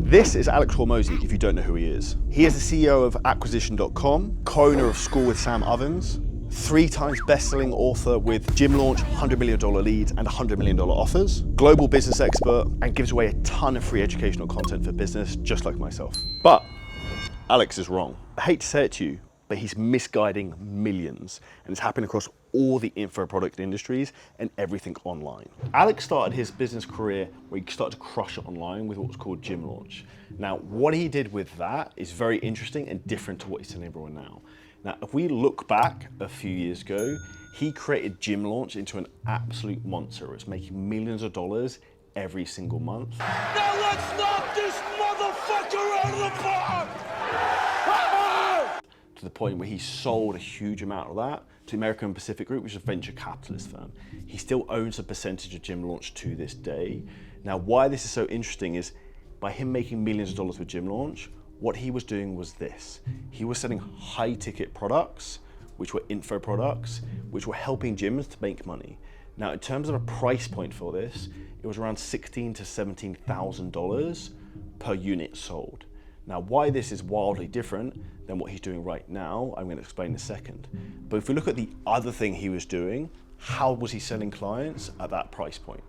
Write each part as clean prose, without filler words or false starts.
This is Alex Hormozi, if you don't know who he is. He is the CEO of Acquisition.com, co-owner of School with Sam Ovens, 3 times best-selling author with Gym Launch, $100 million leads and $100 million offers, global business expert, and gives away a ton of free educational content for business, just like myself. But Alex is wrong. I hate to say it to you, but he's misguiding millions, and it's happening across all the info product industries and everything online. Alex started his business career where he started to crush it online with what was called Gym Launch. Now, what he did with that is very interesting and different to what he's telling everyone now. Now, if we look back a few years ago, he created Gym Launch into an absolute monster. It's making millions of dollars every single month. Now let's knock this motherfucker out of the park! To the point where he sold a huge amount of that to American Pacific Group, which is a venture capitalist firm. He still owns a percentage of Gym Launch to this day. Now, why this is so interesting is by him making millions of dollars with Gym Launch, what he was doing was this. He was selling high ticket products, which were info products, which were helping gyms to make money. Now, in terms of a price point for this, it was around $16,000 to $17,000 per unit sold. Now, why this is wildly different than what he's doing right now, I'm going to explain in a second. But if we look at the other thing he was doing, how was he selling clients at that price point?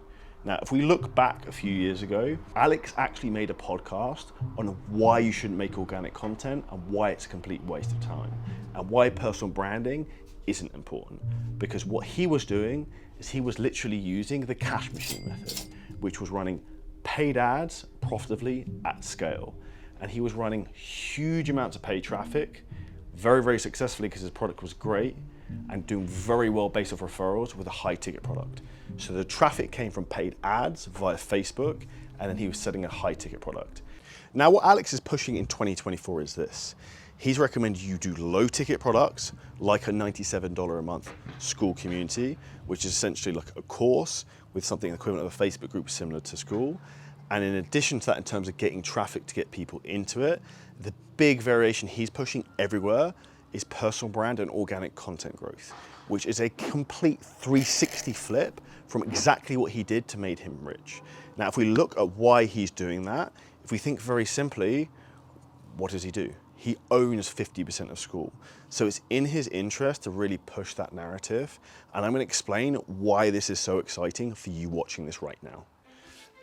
Now, if we look back a few years ago, Alex actually made a podcast on why you shouldn't make organic content and why it's a complete waste of time and why personal branding isn't important. Because what he was doing is he was literally using the cash machine method, which was running paid ads profitably at scale. And he was running huge amounts of paid traffic, very, very successfully because his product was great and doing very well based off referrals with a high ticket product. So the traffic came from paid ads via Facebook, and then he was selling a high ticket product. Now what Alex is pushing in 2024 is this. He's recommended you do low ticket products like a $97 a month school community, which is essentially like a course with something equivalent of a Facebook group similar to school. And in addition to that, in terms of getting traffic to get people into it, the big variation he's pushing everywhere is personal brand and organic content growth, which is a complete 360 flip from exactly what he did to made him rich. Now, if we look at why he's doing that, if we think very simply, what does he do? He owns 50% of school. So it's in his interest to really push that narrative. And I'm going to explain why this is so exciting for you watching this right now.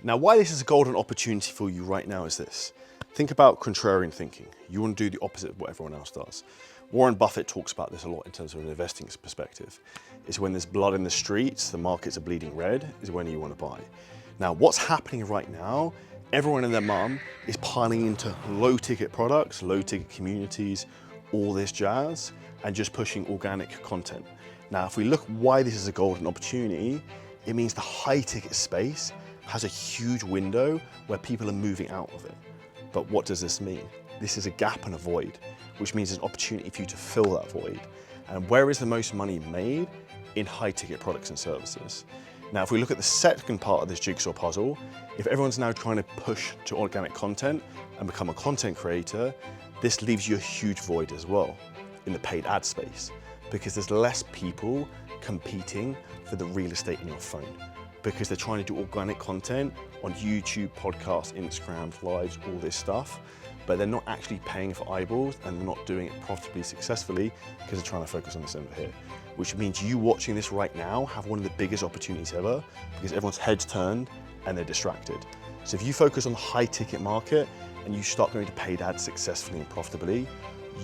Now, why this is a golden opportunity for you right now is this. Think about contrarian thinking. You want to do the opposite of what everyone else does. Warren Buffett talks about this a lot in terms of an investing perspective. It's when there's blood in the streets, the markets are bleeding red, is when you want to buy. Now, what's happening right now, everyone and their mum is piling into low ticket products, low ticket communities, all this jazz, and just pushing organic content. Now, if we look why this is a golden opportunity, it means the high ticket space has a huge window where people are moving out of it. But what does this mean? This is a gap and a void, which means there's an opportunity for you to fill that void. And where is the most money made? In high ticket products and services. Now, if we look at the second part of this jigsaw puzzle, if everyone's now trying to push to organic content and become a content creator, this leaves you a huge void as well in the paid ad space, because there's less people competing for the real estate in your phone, because they're trying to do organic content on YouTube, podcasts, Instagram, lives, all this stuff, but they're not actually paying for eyeballs and they're not doing it profitably, successfully, because they're trying to focus on this over here. Which means you watching this right now have one of the biggest opportunities ever, because everyone's heads turned and they're distracted. So if you focus on the high ticket market and you start going to paid ads successfully and profitably,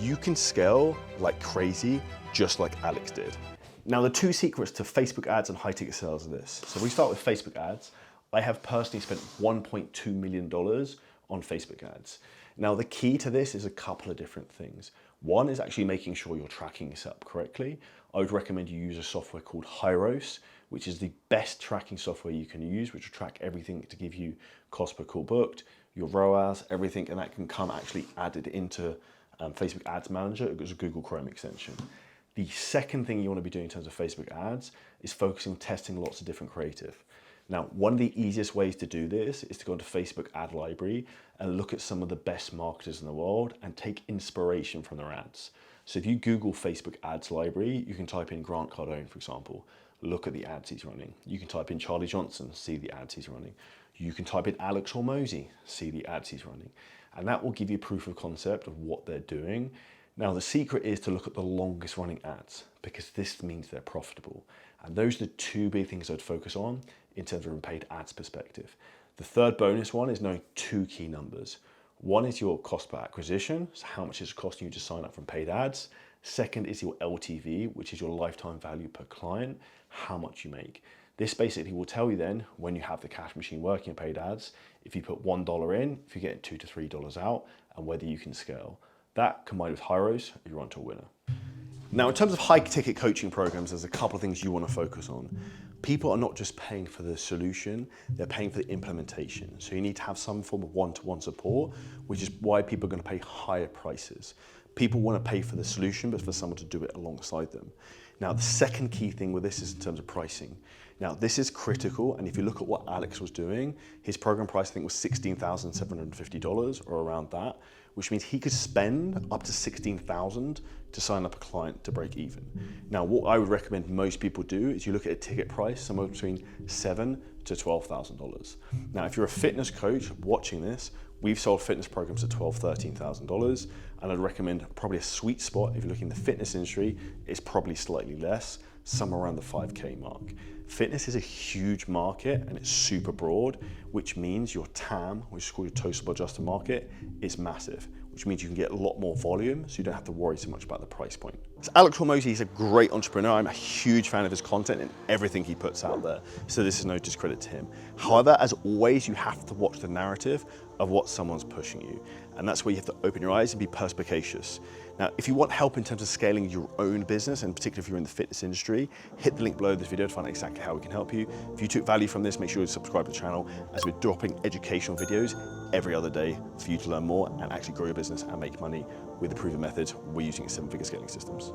you can scale like crazy, just like Alex did. Now, the 2 secrets to Facebook ads and high ticket sales are this. So we start with Facebook ads. I have personally spent $1.2 million on Facebook ads. Now, the key to this is a couple of different things. One is actually making sure your tracking is set up correctly. I would recommend you use a software called Hyros, which is the best tracking software you can use, which will track everything to give you cost per call booked, your ROAS, everything, and that can come actually added into Facebook Ads Manager. It's a Google Chrome extension. The second thing you want to be doing in terms of Facebook ads is focusing on testing lots of different creative. Now, one of the easiest ways to do this is to go into Facebook ad library and look at some of the best marketers in the world and take inspiration from their ads. So if you Google Facebook ads library, you can type in Grant Cardone, for example. look at the ads he's running. You can type in Charlie Johnson, see the ads he's running. You can type in Alex Hormozi, see the ads he's running. And that will give you proof of concept of what they're doing. Now, the secret is to look at the longest running ads, because this means they're profitable. And those are the two big things I'd focus on in terms of a paid ads perspective. The third bonus one is knowing two key numbers. One is your cost per acquisition, so how much is it costing you to sign up from paid ads. Second is your LTV, which is your lifetime value per client, how much you make. This basically will tell you then, when you have the cash machine working in paid ads, if you put $1 in, if you're getting $2 to $3 out, and whether you can scale. That combined with Hyros, you're onto a winner. Now, in terms of high ticket coaching programs, there's a couple of things you want to focus on. People are not just paying for the solution, they're paying for the implementation. So you need to have some form of one-to-one support, which is why people are going to pay higher prices. People want to pay for the solution, but for someone to do it alongside them. Now, the second key thing with this is in terms of pricing. Now, this is critical, and if you look at what Alex was doing, his program price, I think, was $16,750 or around that, which means he could spend up to $16,000 to sign up a client to break even. Now, what I would recommend most people do is you look at a ticket price somewhere between $7,000 to $12,000. Now, if you're a fitness coach watching this, we've sold fitness programs at $12,000, $13,000, and I'd recommend probably a sweet spot if you're looking in the fitness industry is probably slightly less, somewhere around the 5K mark. Fitness is a huge market and it's super broad, which means your TAM, which is called your total adjusted market, is massive, which means you can get a lot more volume, so you don't have to worry so much about the price point. So Alex Hormozi is a great entrepreneur. I'm a huge fan of his content and everything he puts out there, so this is no discredit to him. However, as always, you have to watch the narrative of what someone's pushing you, and that's where you have to open your eyes and be perspicacious. Now, if you want help in terms of scaling your own business, and particularly if you're in the fitness industry, hit the link below this video to find out exactly how we can help you. If you took value from this, make sure you subscribe to the channel, as we're dropping educational videos every other day for you to learn more and actually grow your business and make money with the proven methods we're using at 7-Figure Scaling Systems.